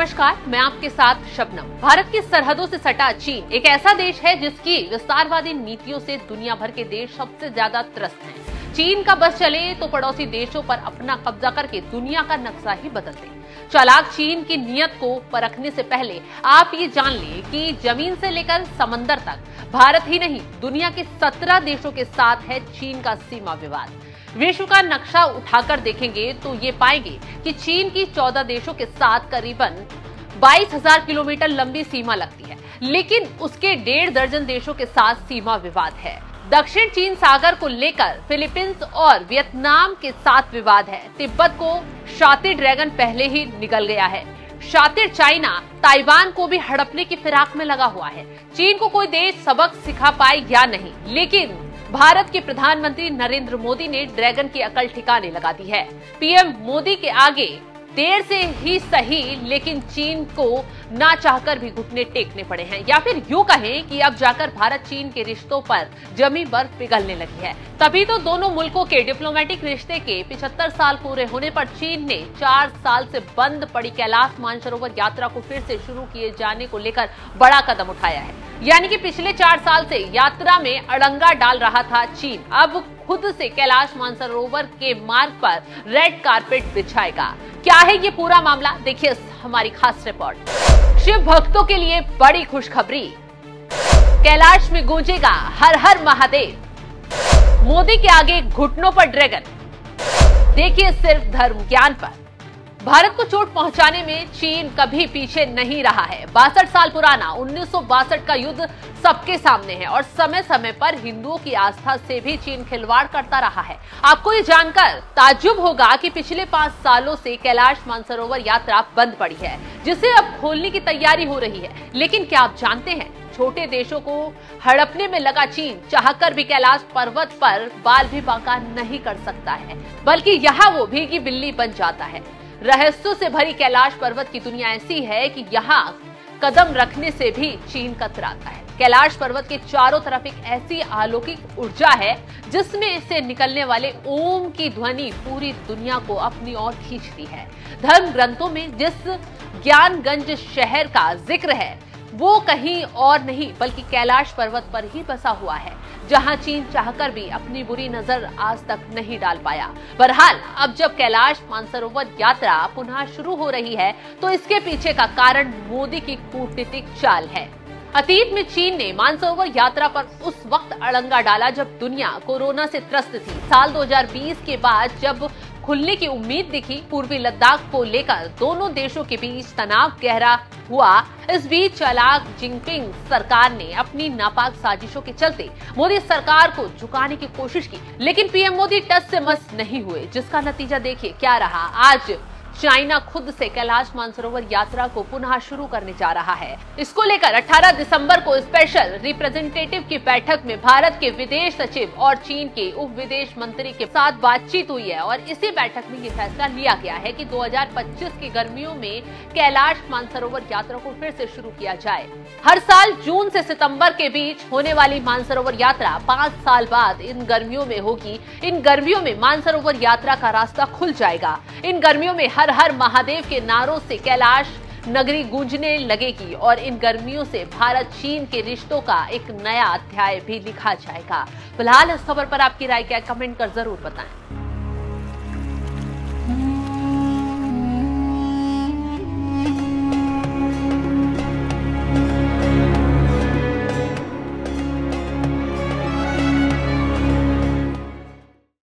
नमस्कार, मैं आपके साथ शबनम। भारत की सरहदों से सटा चीन एक ऐसा देश है जिसकी विस्तारवादी नीतियों से दुनिया भर के देश सबसे ज्यादा त्रस्त हैं। चीन का बस चले तो पड़ोसी देशों पर अपना कब्जा करके दुनिया का नक्शा ही बदल दे। चालाक चीन की नीयत को परखने से पहले आप ये जान लें कि जमीन से लेकर समंदर तक भारत ही नहीं, दुनिया के 17 देशों के साथ है चीन का सीमा विवाद। विश्व का नक्शा उठाकर देखेंगे तो ये पाएंगे कि चीन की 14 देशों के साथ करीबन 22,000 किलोमीटर लंबी सीमा लगती है, लेकिन उसके 1.5 दर्जन देशों के साथ सीमा विवाद है। दक्षिण चीन सागर को लेकर फिलीपींस और वियतनाम के साथ विवाद है। तिब्बत को शातिर ड्रैगन पहले ही निगल गया है। शातिर चाइना ताइवान को भी हड़पने की फिराक में लगा हुआ है। चीन को कोई देश सबक सिखा पाए या नहीं, लेकिन भारत के प्रधानमंत्री नरेंद्र मोदी ने ड्रैगन की अकल ठिकाने लगा दी है। पीएम मोदी के आगे देर से ही सही, लेकिन चीन को ना चाहकर भी घुटने टेकने पड़े हैं, या फिर यूं कहें कि अब जाकर भारत चीन के रिश्तों पर जमी बर्फ पिघलने लगी है। तभी तो दोनों मुल्कों के डिप्लोमेटिक रिश्ते के 75 साल पूरे होने पर चीन ने 4 साल से बंद पड़ी कैलाश मानसरोवर यात्रा को फिर से शुरू किए जाने को लेकर बड़ा कदम उठाया है। यानी कि पिछले 4 साल से यात्रा में अड़ंगा डाल रहा था चीन, अब खुद से कैलाश मानसरोवर के मार्ग पर रेड कारपेट बिछाएगा। क्या है ये पूरा मामला, देखिए हमारी खास रिपोर्ट। शिव भक्तों के लिए बड़ी खुशखबरी, कैलाश में गूंजेगा हर हर महादेव। मोदी के आगे घुटनों पर ड्रैगन, देखिए सिर्फ धर्म ज्ञान पर। भारत को चोट पहुंचाने में चीन कभी पीछे नहीं रहा है। 62 साल पुराना 1962 का युद्ध सबके सामने है और समय समय पर हिंदुओं की आस्था से भी चीन खिलवाड़ करता रहा है। आपको ये जानकर ताज्जुब होगा कि पिछले 5 सालों से कैलाश मानसरोवर यात्रा बंद पड़ी है, जिसे अब खोलने की तैयारी हो रही है। लेकिन क्या आप जानते हैं, छोटे देशों को हड़पने में लगा चीन चाहकर भी कैलाश पर्वत पर बाल भी बांका नहीं कर सकता है, बल्कि यहाँ वो भीगी बिल्ली बन जाता है। रहस्यों से भरी कैलाश पर्वत की दुनिया ऐसी है कि यहाँ कदम रखने से भी चीन कतराता है। कैलाश पर्वत के चारों तरफ एक ऐसी अलौकिक ऊर्जा है जिसमें से निकलने वाले ओम की ध्वनि पूरी दुनिया को अपनी ओर खींचती है। धर्म ग्रंथों में जिस ज्ञानगंज शहर का जिक्र है वो कहीं और नहीं बल्कि कैलाश पर्वत पर ही बसा हुआ है, जहां चीन चाहकर भी अपनी बुरी नजर आज तक नहीं डाल पाया। बहरहाल अब जब कैलाश मानसरोवर यात्रा पुनः शुरू हो रही है तो इसके पीछे का कारण मोदी की कूटनीतिक चाल है। अतीत में चीन ने मानसरोवर यात्रा पर उस वक्त अड़ंगा डाला जब दुनिया कोरोना से त्रस्त थी। साल 2020 के बाद जब खुलने की उम्मीद दिखी, पूर्वी लद्दाख को लेकर दोनों देशों के बीच तनाव गहरा हुआ। इस बीच चालाक जिनपिंग सरकार ने अपनी नापाक साजिशों के चलते मोदी सरकार को झुकाने की कोशिश की, लेकिन पीएम मोदी टस से मस नहीं हुए, जिसका नतीजा देखिए क्या रहा। आज चाइना खुद से कैलाश मानसरोवर यात्रा को पुनः शुरू करने जा रहा है। इसको लेकर 18 दिसंबर को स्पेशल रिप्रेजेंटेटिव की बैठक में भारत के विदेश सचिव और चीन के उप विदेश मंत्री के साथ बातचीत हुई है और इसी बैठक में ये फैसला लिया गया है कि 2025 की गर्मियों में कैलाश मानसरोवर यात्रा को फिर से शुरू किया जाए। हर साल जून से सितंबर के बीच होने वाली मानसरोवर यात्रा 5 साल बाद इन गर्मियों में होगी। इन गर्मियों में मानसरोवर यात्रा का रास्ता खुल जाएगा। इन गर्मियों में हर हर महादेव के नारों से कैलाश नगरी गूंजने लगेगी और इन गर्मियों से भारत चीन के रिश्तों का एक नया अध्याय भी लिखा जाएगा। फिलहाल इस खबर पर आपकी राय क्या, कमेंट कर जरूर बताएं।